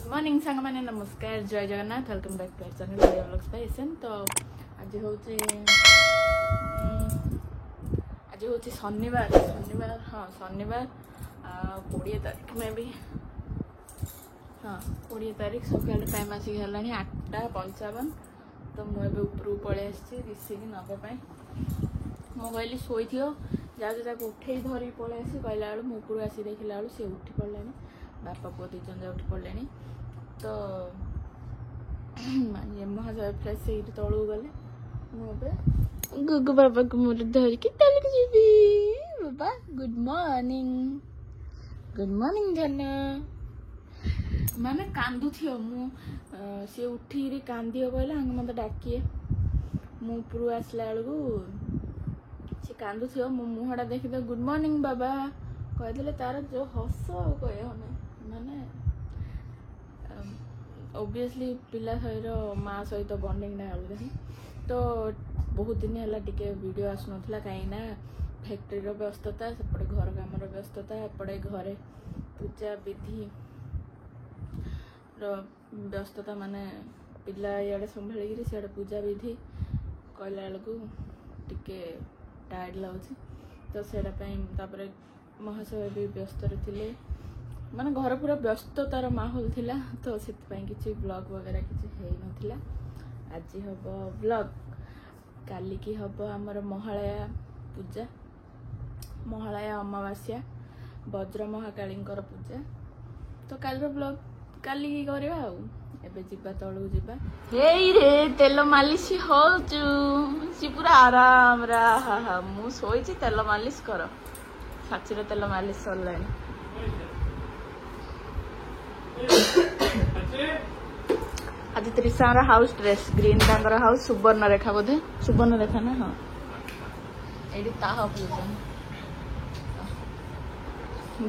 Morning सांग मैंने नमस्कार जय Jagannath welcome back to channel vlogs by SN. तो आज हूँ शनिवार हाँ शनिवार 20 तारीख में भी हाँ 20 तारीख सकाल टाइम आसिक है 8:55। तो मुझे ऊपर पलि आसी ऋषि की नापाई मु कहली शोई जाऊँ उठे धरिक पलि आसी कहला बेलू मु ऊपर आसी देखला बेलू सी उठी पड़े बापा पुआ दी जन उठी पड़े। तो महाजय फ्रेश से तलू गले मुझे गुगु बाबा को मोर धरिकी तलक जी बाबा गुड मॉर्निंग धन माने कांदु थियो मु सी उठी कांदी कहले हंग मत डाकिए मु ऊपर आसला बेलू सी कांदु थियो मो मुहटा देखी तो गुड मॉर्निंग बाबा कहदे तार जो हस कह माने ओबियसली पिला सहित माँ सहित बॉन्डिंग ना अलग। तो बहुत दिन है टिके वीडियो आसुना कहीं फैक्ट्री व्यस्तता सेपटे घर काम व्यस्तता एपटे घरे पूजा विधि व्यस्तता माने पिला इे संभाल सियाड़े पूजा विधि कहला बेलू टिके टायर्ड लगुच। तो सेटापर महाशय भी व्यस्त थे माने घर पूरा व्यस्ततार माहौल थिला। तो से किसी ब्लॉग वगैरह किसी है नथिला। आज हम ब्लॉग काली की हम आमर महालया पूजा महालया अमावास्या वज्र महाकाली पूजा। तो काल ब्लॉग काली की करवा एबे जिबा तलू जिबा हे रे तेल मालिश हो सी पूरा आराम रा मु सोई तेल मालिश कर साची तेल मालिश सरला। आज त्रिशार हाउस ड्रेस ग्रीन रंगर हाउस सुवर्ण रेखा बोधे सुवर्ण रेखा ना हाँ ये पूजन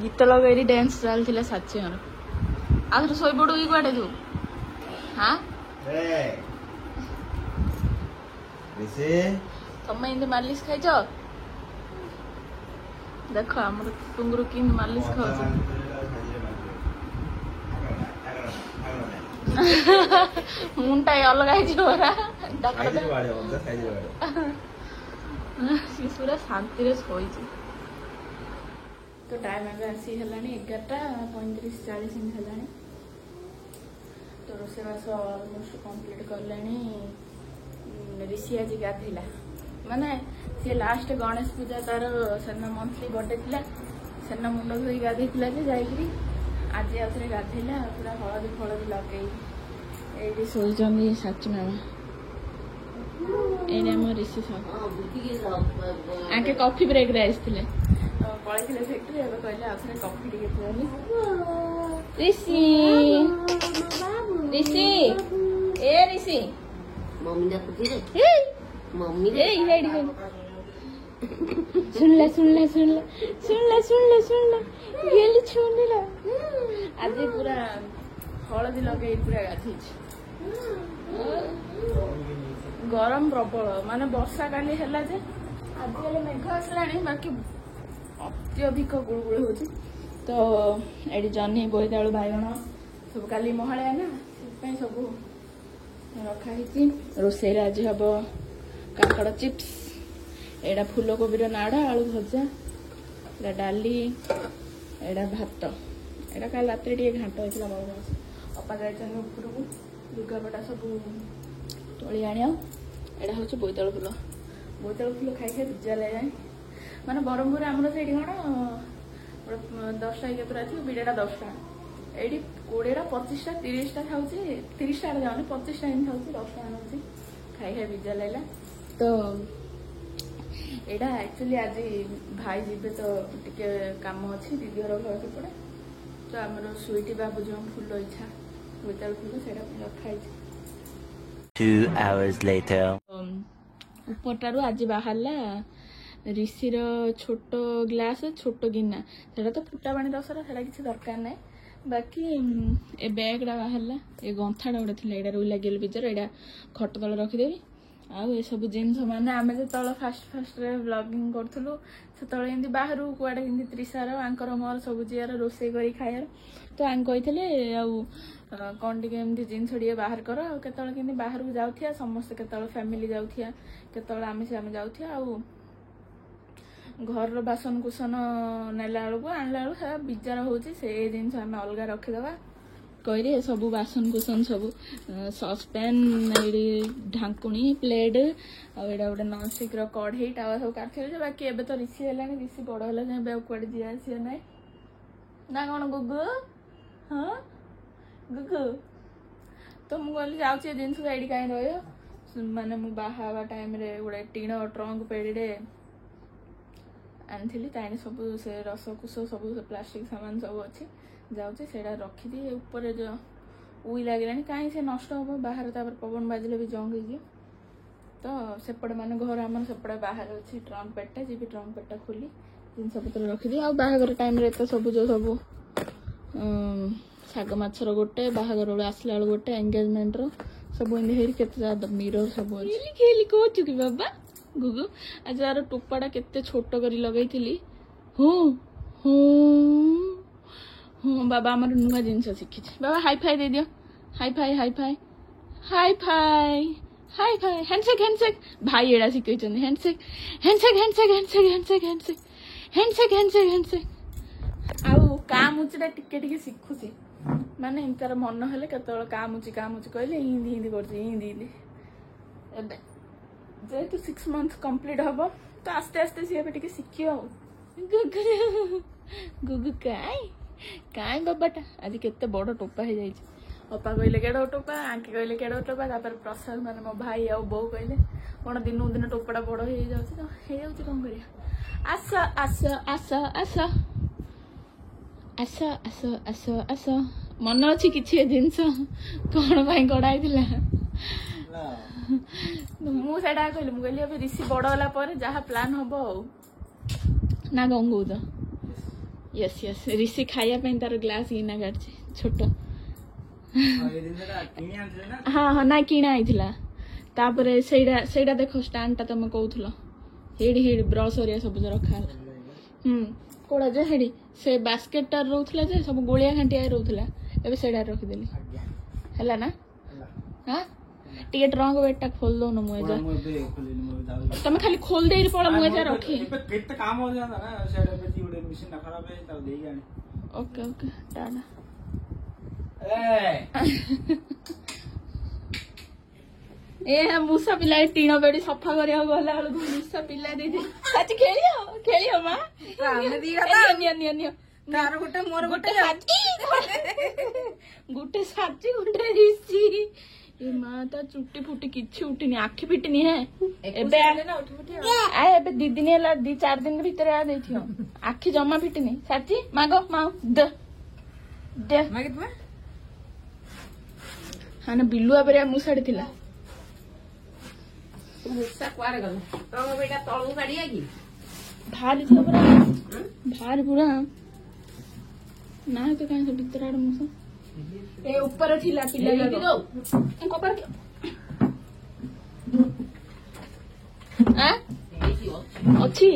गीत लगे डांस चलता साची घर आखिर शोई पड़ू कि कड़े तू हाँ तुम इन मालिश खाइच देख आम टुंगुरु कि मालिश खाऊ मुंडा अलग पूरा शांति शोई। तो टाइम एवं आसी है 11:35-40 है। तो रोषेबास अलमोस्ट कम्प्लीट कले। ऋषि आज गाधेला माने सी लास्ट गणेश पूजा तार सेना मंथली बर्थडे थिला सेना मुंड धोई गाधे जाकरी आज आउे गाधेला पूरा हलदी फलदी लगे ये शोचंदी साची मामा ये आम ऋषि आके कॉफी ब्रेक रे आसते पलैले फैक्ट्री एवं कहले आउे कॉफी टे ऋषि ऋषि ए ऋषि मम्मी सुनला सुनला सुनला सुनला सुनला सुनला गेली छुनिला आज पूरा हलदी लगे पूरा गाधी गरम प्रबल माने वर्षा काली है जे आज मेघ आसला बाकी अत्यधिक गुड़गुड़ हो। तो ये जह्नी बोईतालु बैगण सब काली महालया ना से सब रखाही रोषे आज हम काकड़ चिप्स एडा फूलकोबी नाड़ा आलू भजा एडा डाली एडा भात एडा काल रात घाट होता बड़ अपा जाइए ऊपर को लुगापटा सब तोली आनी एडा हूँ बोईतालु फूल खाई खाई पिज्जा लगे माने ब्रह्मपुर आमर से कौन 10टा केतरा थी बिड़ा 10टा ये 20टा 25टा 30टा खाऊे 30टा जाऊनी 25टा इन खाऊँ 10टा आनी खाई खाई पिज्जा लगे। तो यहाँ एक्चुअली आज भाई जीवे तो टिके काम अच्छी दीदी घर घर सेपटे। तो आमर स्वीटी बाबू जो फूल इच्छा बोईतालु फूल से रखाई 2 hours later उपरटारू आज बाहर ऋषिर छोट ग्लास छोट गिना से तो फुटा पानी दसरा से किसी दरकार ना बाकी ए बैगटा बाहर ये गंथाटा गोटे थी यहाँ रुई लगे बिजर यहाँ खट तले रखीदेवी आउ ए सब जिनस माने आमे जो फास्ट रे व्लॉगिंग करथुलु सेतळे एंदी बाहरु कुआडे एंदी त्रिसार आंकर मोर सब जियार रोसे करी खायर तो आं कहितले आउ कोन टिके एंदी जिनस डिए बाहर कर आ केतळे केंदी बाहर को जाउथिया समस्त केतळे फैमिली जाउथिया केतळे आमे जाउथिया आउ घर रो बासन कुसन नेला बेलू आनला बेलू सारा बिजार होची से जिनस आमे अलगा रखि दबा कइरे सब बासन कुसन सब सॉसपैन एडी ढांकुणी प्लेट आ एडा गोटे नॉन स्टिक रो कढ़ई टावा सब काटथिले बाकी एबे तो रिसी हेलानी रिसी बड़ होला जे बे कुआडे जिया आसी नै ना कोन गुगु हां गुगु तो मु कहली जाउची जिनस एडी काई रहयो माने मु बाहावा टाइम रे गोटे टीण ट्रंक पेडीडे आनी ताई सब से रस कुश सब प्लास्टिक सामान सब अच्छी जाऊँचे से रखी दी ऊपर जो उई लगे कहीं से नष्ट हम बाहर पवन बाजिले भी जंग हो तो सेपटे मान घर आम सेपटे बाहर अच्छी ट्रंक पेटा जी ट्रंक पेटा खोली जिनस पत्र रखिदी आ बाहागर टाइम रे तो सब जो सब शाग माछर गोटे बाहागर बेले आसला बेल गोटे एंगेजमेंट रो सब इन्हें केते मिरर सब अच्छी खेली कहचु कि बाबा गुगु आज यार टोपाटा केते छोट करी लगई थी हो हो हाँ बाबा आमर नुआ जिनस शिखी बाबा हाई फाई दे दियो high five high five high five high five handshake handshake भाई एड़ा शिखई handshake handshake handshake handshake handshake handshake handshake handshake handshake आउ काम उचटा टिके टिके शिखुसी माने तार मन हेले केतळ काम उची कहले हिंदी हिंदी करछि हिंदी हिंदी एबे जेहेतु 6 months कंप्लीट हम तो आस्ते आस्ते सी टे शिखियो गुगु गुगु काई बाबाटा आज केते बड़ टोपा हो जाए अपा कहले केड़ टोपा आंके कहले केड़ टोपा प्रसाद माने मो भाई आ बो कहले कौन दिन दिन टोपाटा बड़ हो जाऊँ कौन कर आस आस आस आस आस आस आस आस मन अच्छी किसी जिनस कौन कड़ाई मुझे कहली अब ऋषि बड़ होला जहाँ प्लान हम ना कौन कौच यस यस ऋषि खाया तार ग्लास गिना काट छोट हाँ हाँ ना किणा आई से देख स्टांड तुम कहूल हेड़ी ब्रश हरिया सब रखा कौड़ा जो हेड़ी से बास्केट टार रोला जे सब गोलिया घाटिया रोला एबे सेडा रखिदेली है ना हाँ टिके ट्रंक बेटा खोल दो न मुझे तुम खाली खोल दे पड़ा मुझे रखी केते काम हो जाता ना सेडा पे उड़े मशीन ना खराब है तब देई जाने ओके ओके टाटा ए मूसा पिला टीण बेड़ी सफा करिया गला हल मूसा पिला दे दे सच खेलियो मां हमने दी गता निया तार गोटे मोर गोटे गोटे साची गोटे ऋषि ये माँ ता चुट्टी फुटी किछि उठिनी आखि फिटिनी है एबे एबे 2 दिन है 2-4 दिन भीतर आ देथियो आखि जमा फिटिनी साची मागो माऊ द दे मागे तुमे हाना बिल्लुआ बेरिया मुसाड़ी थिला मुसा कुआरे गल तम बेटा तळु गाड़िया की भारी थियो पूरा ना तो काहे से भीतर आड़ मुसा ए ऊपर थिला पिला दो ऊपर अच्छी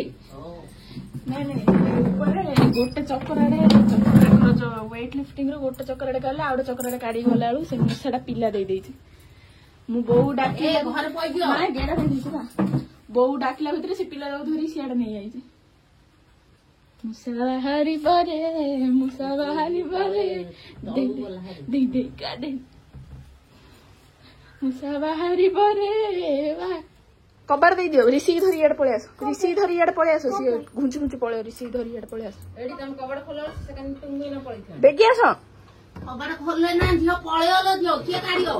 नहीं ऊपर गोटे चक्कर जो वेट लिफ्टिंग गोटे चक्कर गला आ चक्कर काढ़ी गला बेलू से मुसाटा पिला दे देछि मु बोऊ डाकिला घर पई दियो गेड़ा दे दिछि ना बोऊ डाकिला भीतर से पिला दो धरी सियाड नहीं आइछि मुसा बाहरी बरे दे दे काडे मुसा बाहरी बरे वाह कबार दे दियो ऋषि धरी याड पळे आसो सी घुंची पळे ऋषि धरी याड पळे आसो एडी तम कबार खोल सेकंड टुंगी न पळी बेगी आसो कबार खोलले ना दियो पळेलो दियो के काढियो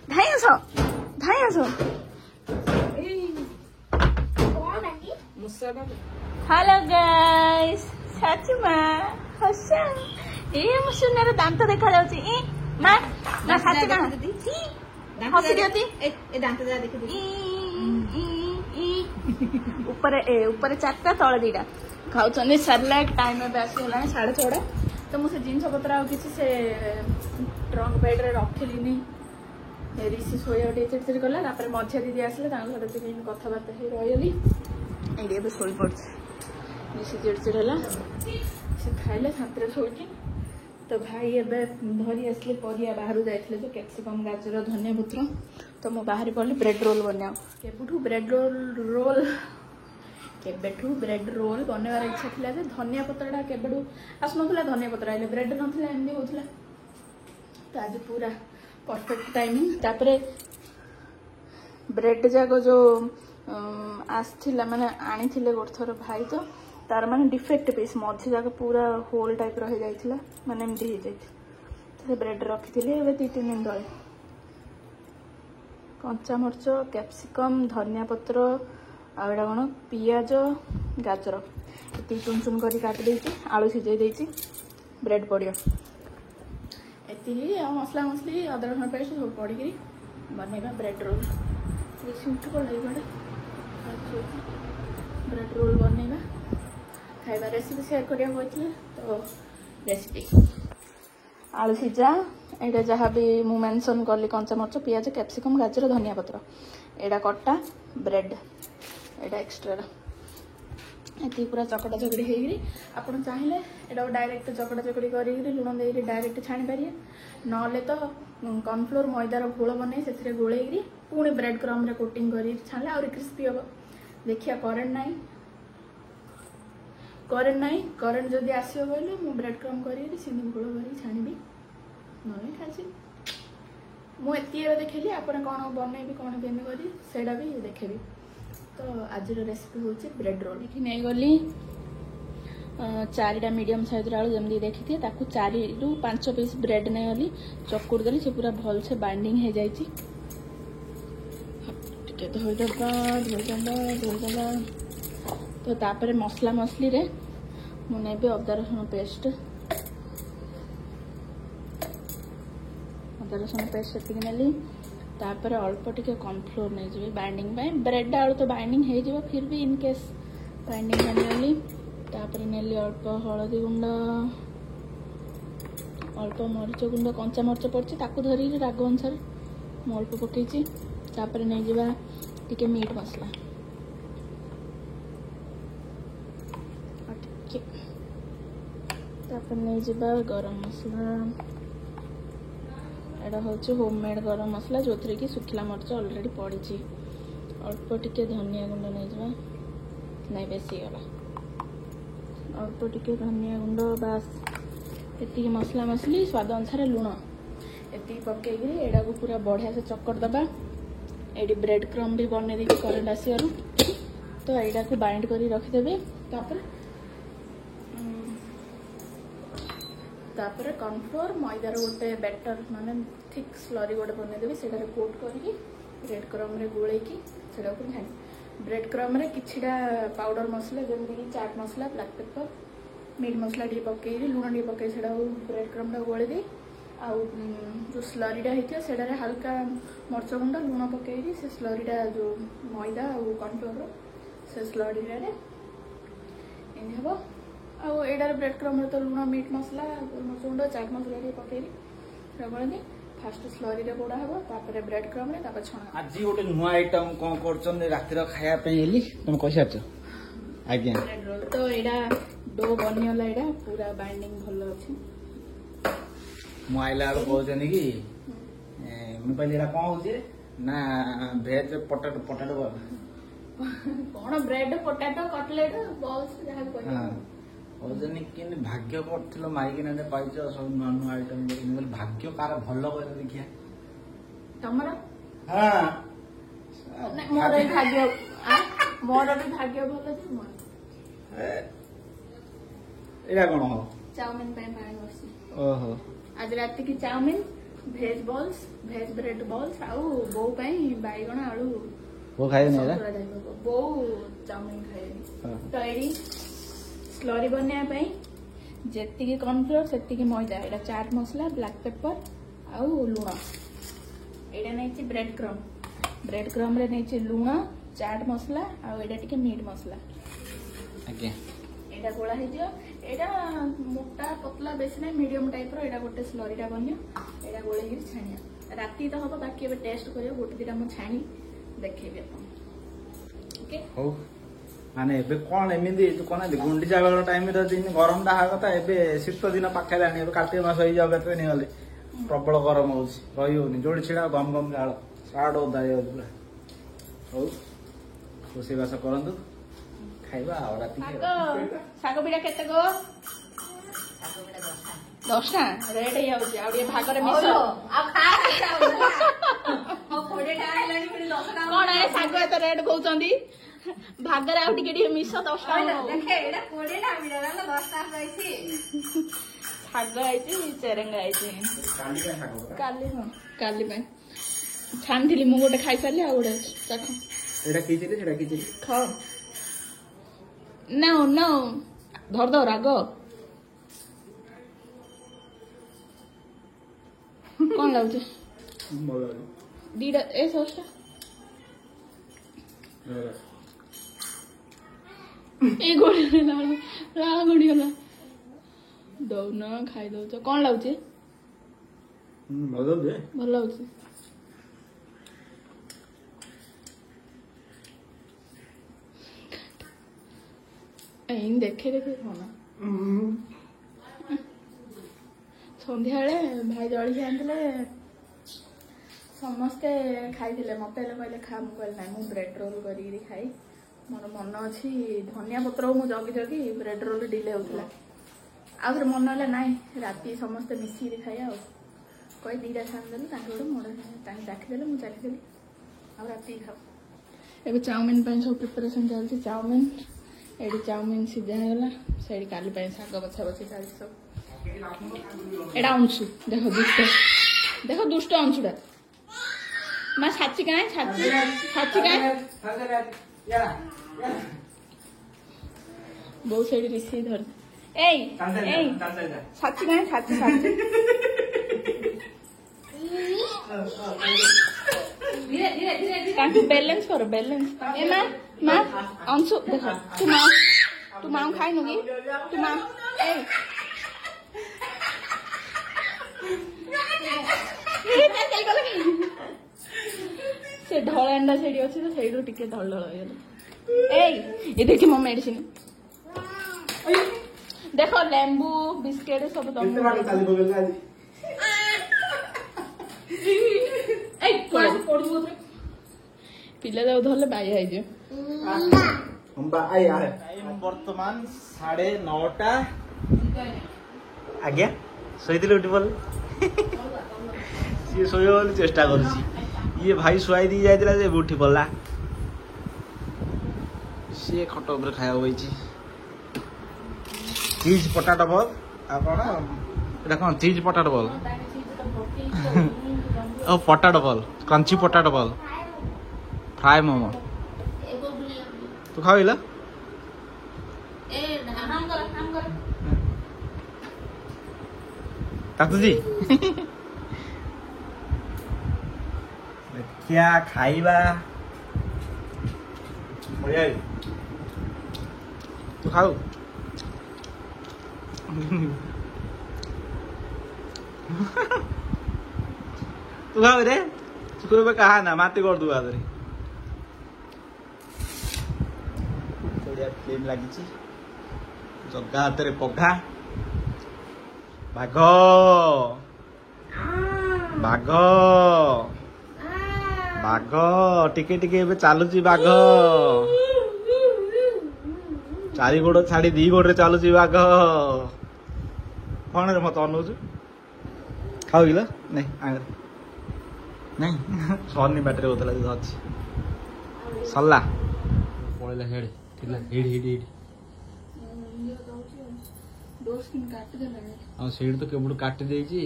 धाई आसो ए कोन आकी मुसा बा हेलो गाइस साचुमा हसा ए मो सुनार दांत देखा जाउची ए मा ना साची का हसी दियती ए दांत जा देखि दे ऊपर 4टा तळे 2टा खाउछने सरलाक टाइम में आसी होला 6:30 तो मुझे जिनस पत्र आ किसी से ट्रंक बेड रे रखलिनी ऋषि शोया चिड़चिड़ कला मझिया दीदी आसले सहित कथबार्ता हो रही ये शोई पड़ ऋषि चिड़चिड़ है से खाइले सात शोची तो भाई एबे धरी आसले परिया बाहर जाइए जो कैप्सिकम गाजर धनिया पत्र तो मु बाहर पड़े ब्रेड रोल बनाओ केबुठू ब्रेड रोल बनवार इच्छा थी धनिया पत्रटा केबुठू आसना धनिया पत्र आइले ब्रेड नाला एमती होता तो आज पूरा परफेक्ट टाइमिंग तापरे ब्रेड जाक जो आसला माने आनी थिले गोटे थर भाई तो तार माने डिफेक्ट पीस मझी जाक पूरा होल टाइप रही जाइथिला माने एमती हो जाइथिला ब्रेड रखी ए 2-3 दिन तले कंचा मर्च कैप्सिकम धनिया पत्र आड़ा कौन पियाज गाजर ये चुन चुन कर काट देती आलू सिझे देती ब्रेड पड़ियो ये मसला मसली अदर रसुण पेस्ट सब पड़ बनवा ब्रेड रोल उठ पड़े ब्रेड रोल बनवा खाଇବା रेसिपी शेयर करिया तो रेसिपी आलू सिझा एटा जहाँ भी मु मेंशन कली कंचा मर्च पियाज कैप्सिकम गाजर धनिया पत्र एटा कटा ब्रेड एटा एक्स्ट्रा ये पूरा चकटा चकड़ी होगी आप चाहिए यहाँ डायरेक्ट चकटा चकड़ी कर लुण दे डायरेक्ट छाणी पारे ना तो कॉर्नफ्लोर मैदार घोल बन से गोल पुणी ब्रेड क्रम कोटिंग कर छाणिले आउरी क्रिस्पी हम देखिए करेन्ट जदि आसो बोले मुझे ब्रेड क्रम कर घोल कर छाणी ना खासी मुझे देखी आप कौन बनइबी कौन केमी करा भी देखेबी तो आज रेसिपी हूँ ब्रेड रोल देखी नहीं गली 4टा मीडियम साइज आलू जमी देखी थी 4 ରୁ 5 पीस ब्रेड नहीं गली चकुड़ देली से पूरा भल से बाइंडिंग हो जाए धोईदे तो तापर मसला मसली रे मुझे अदा रसुण पेस्ट से नेली तापर अल्प टिके कॉर्नफ्लोर नहीं जी बाइंडिंग ब्रेड आलू तो बाइंडिंग हो फिर भी इन केस बाइंडिंग बनी तापर नेली अल्प हलदी गुंड अल्प मरीच गुंड कंचा मरीच पड़ी धरी राग अनुसार मु अल्प पकई तापर नहीं जावा टिके मीट मसला तापर नहीं जावा गरम मसला एटा हूँ होममेड गरम मसला जो थी कि सुखला मरीच अलरेडी पड़ी अल्प टिके धनिया गुंड नहीं जावा नहीं बेसी गला अल्प टिके धनिया गुंड बास ये मसला मसली स्वाद अनुसार लुण ये पकईकि एटा को पूरा बढ़िया से चक्कर दबा ये ब्रेड क्रम भी बन दे करेन्ट आसवर तो यहाँ को बाइंड कर रखिदेवे तापर कॉर्नफ्लोर मैदार गोटे बैटर माने थिक स्लरी गोटे बनईदेवी से कोट करके ब्रेड क्रम गोल छाणी ब्रेड क्रम किछिटा पाउडर मसला जमीक चाट मसला ब्लैक पेपर मीट मसला टी पकई लुण टी पकई से ब्रेड क्रम गोल दी आउ जो स्लरीटा होता है हल्का मर्च गुंड लुण पकई से स्लरीटा जो मैदा और कॉर्नफ्लोर से स्लरी इन हम आईडार ब्रेड क्रम तो लुण मीट मसला मर्च गुंड चाट मसला टी पकई गोल फास्ट स्लरी रे गोड़ा हबो तापर ब्रेड क्रम रे तापर छणा आज गोटे नुआ आइटम कोन करछन रातिर खाया पे हेली तुम कहि साच आज्ञा ब्रेड रोल तो एडा डो बनियला एडा पूरा बाइंडिंग भलो अछि मु आइला कहजनी कि मु पहिले एडा कोन होछि ना वेज पोटैटो कोन ब्रेड पोटैटो कटलेट बॉल्स जहा कोइ हां कहजनी कि भाग्य करथिलो माइकिना ने पाइछ सब नुआ आइटम बोल भाग्य कार भलो कर देखिया तमरा हां मोर भी भाग्य भलो जे मोर एडा कोन हो चाउमीन पे पानी बसी ओहो आज रात की चाउमीन भेज बॉल्स भेज ब्रेड बॉल्स आउ बो पई बाइगण आलू वो खाए नहीं रे बो चाउमीन खाए तो एडी स्लरी बनने जी कॉर्नफ्लोर से मैदा यहाँ चाट मसला ब्लैक पेपर आउ लुण यहाँ नहीं ब्रेड क्रम रे नहीं लुण चाट मसला आउ टे मीट मसला यहाँ गोला हो मोटा पतला बेसी ना मीडियम टाइप रो गोटे स्लरीटा बन यहाँ गोल छाणिया राति तो हम बाकी टेस्ट कर गोटे दिटा मुझे छाणी देखेबी ओके हौ माने एबे कोन एमिदी तू कोन गुंडीचा बेल टाइम रे दिन गरम टा कथा एबे शीत दिन पाखे लानी एबे कार्तिक मास होई जाव केते नहीं गले प्रबल गरम होउछि रही होनी जोड़ी छिड़ा गम गम झाल साड ओदाय पूरा हौ रोसे बास करंतु खाइबा आ राति के साग बिड़ा केते गो 10 टा रेट हे आउछि आ भागरे मिस आ खा हो 20 टा हेलानी पुनी 10 टा कोन ए साग एत रेट कहउचंदी भागरे आ टिके मिस 10 टा देखे एटा 20 टा बिड़ा ना 10 टा रहिछि साग आइछि चेरंगा आइछि काली के खाको काली हां काली पे छानथिली मु गोटे खाइ परले आ गोटे चाख एटा कीचिले सेटा कीचिले खाओ नो नो धर दो राग कौन लाउछ मोला दीडा ए सॉसटा ए गोड़ी लाल गोड़ी होला दो ना खाइ दो तो कौन लाउछ मोला दे भल लाउछ एन देखे देखे खाना सन्ध्या भाई जड़ी आनते समस्ते खाई मत कहले खा मुझे ना मुझे ब्रेड रोल कर खाई मोर मन अच्छी धनिया पत्र मुझे जगी जगी ब्रेड रोल डिले होता आउे मन है ना राति समस्ते मिसिक खाई आ कही दीटा छाणीदेलु गोटे मोड़ डाकिदेले मुझे चाखीदेली आ राति खाऊ एवं चाउमिन सब प्रिपरेशन चलती चाउमिन एडी चाउमिन सीझागला से काली शाग बछा बछी चलती सब एटा अंशु देख दुष्ट अंशुटा माँ छाची कहाँ छाची कहाँ बहुत से रिसी धर छाची कहाँ छाची धीरे धीरे धीरे ताकि बैलेंस करो बैलेंस ए माँ अंशु देखो तू माँ खाई नुगी तू माँ ए से ढल अंडा सेठी अच्छी तो से टिके ढल ढल हो ये देखी मो मेडिसिन देख लेंबू बिस्केट सब पिला जाऊ धरले बाई आइज बर्तमान 9:30 आज्ञा शोले उठी पड़े सी शोय चेष्टा कर भाई शुआई दी जाए उठी पड़ा सी खट उपर खाया बही चीज पटाटो बॉल आ कौन चीज पटाटो बॉल ओ potato ball crunchy potato ball fry momo तू खाइल तातुजी क्या खाइबा तू खाऊ तू खाऊ रे तू कहा ना माती कर दू आदरे फ्लेम लगी जगा हाथ में पघा बाघ बाघ बाघ टिके टिके चलुची बाघ चारि गोड़ छाड़ी 2 गोड़ चलुची बाघ कौन रे मत अनौचु खाऊ नहीं आगे नहीं सरनी बाटे होता अच्छी सरला पड़ेगा हेड से तो केवल काटी देची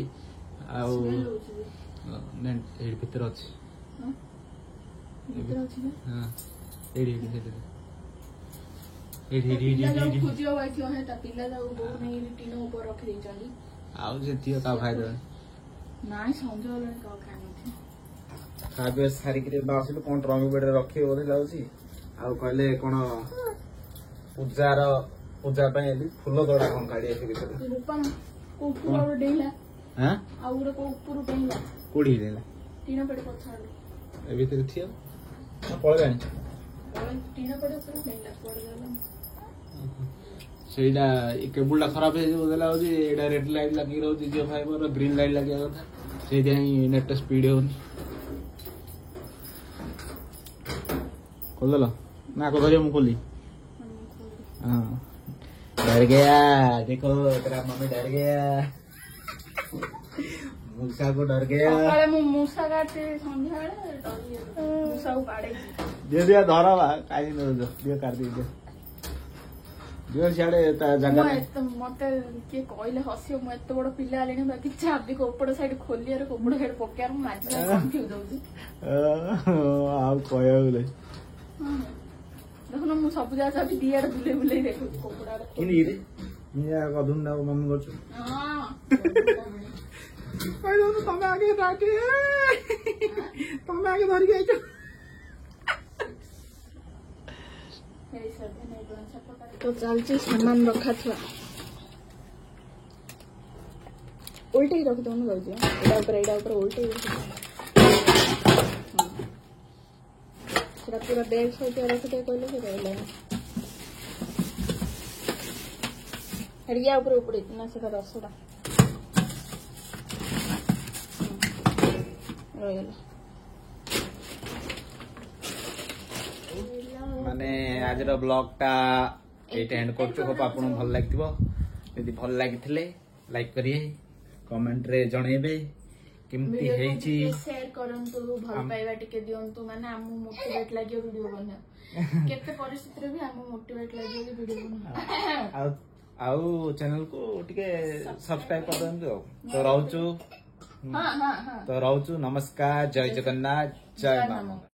भितर अच्छी खाଇବା ସାରିକି ଆସିଲୁ କଣ ଟ୍ରଙ୍କ ବେଡରେ ରଖିବେ ବୋଧେ ଲାଗୁଛି ଆଉ କହିଲେ କଣ ପୂଜା ପାଇଁ ଏଲି ଫୁଲ ତୋଡ଼ା କଣ କାଢି ଆସିକି ଆଉ ଗୋଟେ କୋଉ ଉପରୁ ଡେଇଲା କୋଉଠି ହେଇଥିଲା ଟିଣ ପଡି ପଛଆଡୁ ଏ ଭିତରେ ଥିବ ପଳେଇଲାଣି ଟିଣ ପଡି ଉପରେ ନେଲା କୁଆଡେ ଗଲା ସେଇଟା କେବୁଲଟା ଖରାପ ହେଇଯିବ ଦେଲା ହଉଛି ଏଇଟା ରେଡ୍ ଲାଇଟ୍ ଲାଗିକି ରହୁଛି ଜିଓ ଫାଇବର ଗ୍ରୀନ୍ ଲାଇଟ୍ ଲାଗିବା କଥା ସେଇଥିପାଇଁ ନେଟ୍ ସ୍ପିଡ୍ ହଉନି खोल ना को धरियो मु खोली हाँ डर गया देखो तेरा मम्मी डर गया मूसा को डर गया सकाळे मु मूसा काटे संध्या बेले डरी मूसा को काढे दे दिया धरा बा काई न दो दियो काट दियो दियो छाड़े ता जगह मते के कहले हसियो मु एत बड़ पिला आलेनी बाकी चाबी कोपड़ साइड खोलियार कोपड़ साइड पकेयार मु आज कंफ्यूज होउची आ कहयो ले देखो मु सब जा चाबी दियार बुले बुले देखो कोपड़ा किनी रे निया कदुन ना मम्मी करछु हां पहिलो तो तमे आगे राटी तमे आगे धरि गई छ तो चलची सामान रखा था उल्टे ही रख दो ना गई एडा ऊपर उल्टे ही रख पूरा बैग सहित रख दे कहले से रहला हरिया ऊपर ऊपर इतना से रसड़ा रहला माने आज रो ब्लॉग टा एट एंड करछु होप आपन भल लागथिबो यदि भल लागिथिले लाइक करिए कमेंट रे जणेबे केमती हेची शेयर करंतु भल पाइबा टिके दियंतु माने हम मोटिवेट लागियो वीडियो बना केते परिस्थिति रे भी हम मोटिवेट लागियो कि वीडियो बना आउ चैनल को टिके सब्सक्राइब कर देंगे तो रहउछु हां हां हां तो रहउछु नमस्कार जय जगन्नाथ जय मां